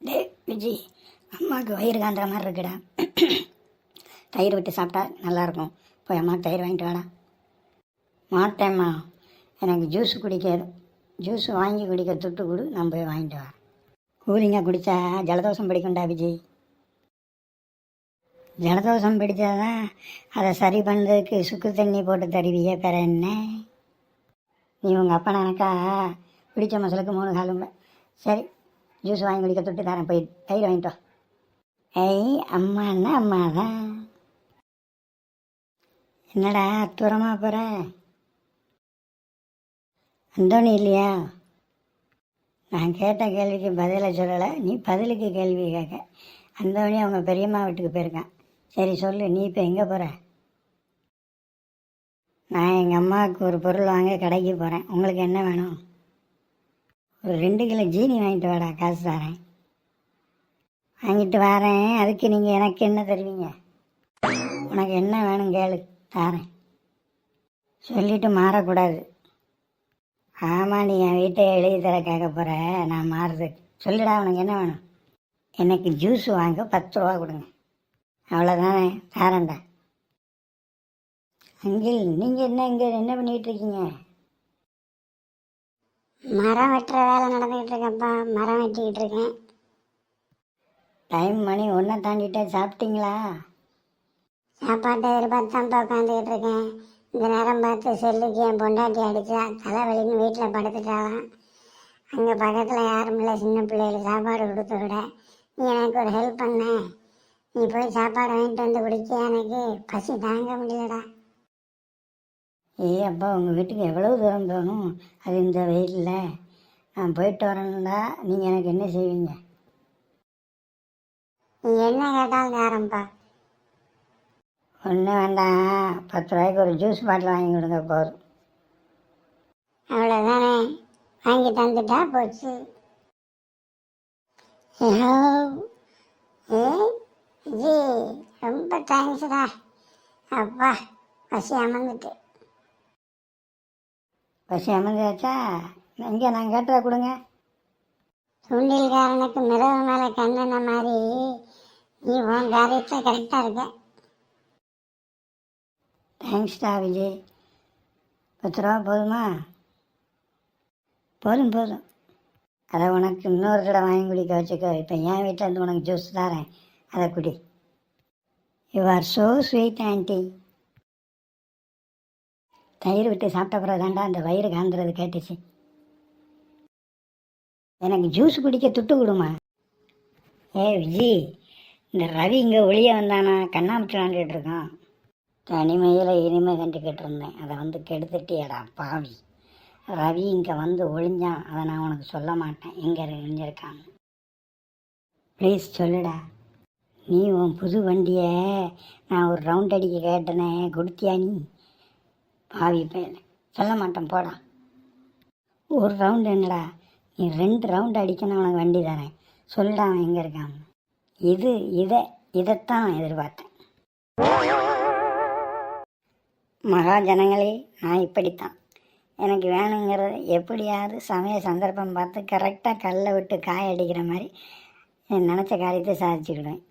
டே விஜி, அம்மாவுக்கு வயிறு காந்துற மாதிரி இருக்குடா. தயிர் விட்டு சாப்பிட்டா நல்லாயிருக்கும். போய் அம்மா தயிர் வாங்கிட்டு வாடா. மாட்டேம்மா, எனக்கு ஜூஸ் குடிக்காது. ஜூஸ் வாங்கி குடிக்க துட்டு கொடு, நான் போய் வாங்கிட்டு வரேன். கூலிங்காக குடித்தா ஜலதோஷம் பிடிக்கும்டா விஜி. ஜலதோஷம் பிடிச்சாதான் அதை சரி பண்ணுறதுக்கு சுக்கு தண்ணி போட்டு தருவியே, பெற என்ன? நீ உங்கள் அப்பா நினைக்கா பிடிச்ச மசலுக்கு 3 காலும். சரி, ஜூஸ் வாங்கி குடிக்க தொட்டு தரேன், போய் தயிர் வாங்கிட்டோ. அம்மான்னா அம்மா தான். என்னடா தூரமாக போகிற? அந்தோணி இல்லையா? நான் கேட்ட கேள்விக்கு பதிலை சொல்லலை, நீ பதிலுக்கு கேள்வி கேட்க. அந்தோணி அவங்க பெரியம்மா வீட்டுக்கு போயிருக்கான். சரி சொல்லு, நீ இப்போ எங்கே போகிற? நான் எங்கள் அம்மாவுக்கு ஒரு பொருள் வாங்க கடைக்கு போகிறேன். உங்களுக்கு என்ன வேணும்? ஒரு 2 கிலோ ஜீனி வாங்கிட்டு வாடா, காசு தரேன். வாங்கிட்டு வரேன். அதுக்கு நீங்கள் எனக்கு என்ன தருவீங்க? உனக்கு என்ன வேணும் கேளு, தரேன். சொல்லிவிட்டு மாறக்கூடாது. ஆமாம், நீ என் வீட்டை எழுதி தர கேட்க போகிற, நான் மாறுறதுக்கு. சொல்லுடா, உனக்கு என்ன வேணும்? எனக்கு ஜூஸ் வாங்க 10 ரூபா கொடுங்க. அவ்வளோதானே, தரேன்டா. அங்கிள், நீங்கள் என்ன பண்ணிகிட்டு இருக்கீங்க? மரம் வெட்டுற வேலை நடந்துக்கிட்டு இருக்கேன்ப்பா. மரம் வெட்டிக்கிட்டு இருக்கேன். டைம் மணி 1 தாண்டிட்டே. சாப்பிட்டீங்களா? சாப்பாட்டை எதிர்பார்த்து தான் உட்காந்துக்கிட்டு இருக்கேன். இந்த நேரம் பார்த்து செல்லுக்கு என் பொண்டாட்டி அடித்தா, தலைவலின்னு வீட்டில் படுத்துட்டாலாம். அங்கே பக்கத்தில் யாரும் இல்லை, சின்ன பிள்ளைகளுக்கு சாப்பாடு கொடுத்து விட. நீ எனக்கு ஒரு ஹெல்ப் பண்ண. நீ போய் சாப்பாடு வாங்கிட்டு வந்து குடிக்க, எனக்கு பசி தாங்க முடியலடா. அப்பா, உங்கள் வீட்டுக்கு எவ்வளோ தூரம் போகணும்? அது இந்த வெயிலில் நான் போயிட்டு வரேன்டா. நீங்கள் எனக்கு என்ன செய்வீங்க? நீ என்ன கேட்டாலும் தரேன்ப்பா. ஒன்றும் வேண்டாம், 10 ரூபாய்க்கு ஒரு ஜூஸ் பாட்டில் வாங்கி கொடுங்க போதும். அவ்வளோதானே, வாங்கி தந்துட்டா போச்சு. ஜி, ரொம்ப தேங்க்ஸ்டா. அப்பா, பசி அமர்ந்துட்டு. பசி அமர்ந்தாச்சா? இங்கே நான் கேட்டதை கொடுங்க. தூண்டில்காரனுக்கு மிளகு மேலே கண்ணுன மாதிரி நீ உன் காரியத்தில் கரெக்டாக இருக்க. தேங்க்ஸ்டா விஜய். 10 ரூபா போதுமா? போதும். அதை உனக்கு இன்னொரு தடவை வாங்கி குடிக்க வச்சுக்கோ. இப்போ என் வீட்டில் இருந்து உனக்கு ஜூஸ் தரேன், அதை குடி. You are so sweet aunty. தயிர் விட்டு சாப்பிட்ட பிறகு தாண்டா அந்த வயிறு காந்துறது கேட்டுச்சு. எனக்கு ஜூஸ் குடிக்க துட்டு கொடுமா. விஜி, இந்த ரவி இங்கே ஒளிய வந்தானா? கண்ணாமூச்சி விளாண்டுட்டு இருக்கான். தனிமையில் இனிமை கண்டுக்கிட்டு இருந்தேன், அதை வந்து கெடுத்துட்டியடா பாவி. ரவி இங்கே வந்து ஒளிஞ்சான், அதை நான் உனக்கு சொல்ல மாட்டேன் எங்கே ஒளிஞ்சிருக்கான்னு. ப்ளீஸ் சொல்லுடா. நீ உன் புது வண்டியை நான் ஒரு ரவுண்ட் அடிக்க கேட்டனே, கொடுத்தியா நீ? பாவி பேர், சொல்ல மாட்டேன் போடா. ஒரு ரவுண்டு என்னடா, நீ 2 ரவுண்டு அடிக்கணும், உனக்கு வண்டி தரேன். சொல்லுடா அவன் எங்கே இருக்கான்? இதைத்தான் எதிர்பார்த்தேன். மகாஜனங்களே, நான் இப்படித்தான். எனக்கு வேணுங்கிறது எப்படியாவது சமய சந்தர்ப்பம் பார்த்து கரெக்டாக கல்லை விட்டு காய அடிக்கிற மாதிரி நினச்ச காரியத்தை சாதிச்சுக்கிடுவேன்.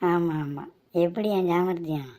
ஆமாம், எப்படி என் சாமர்த்தியம்?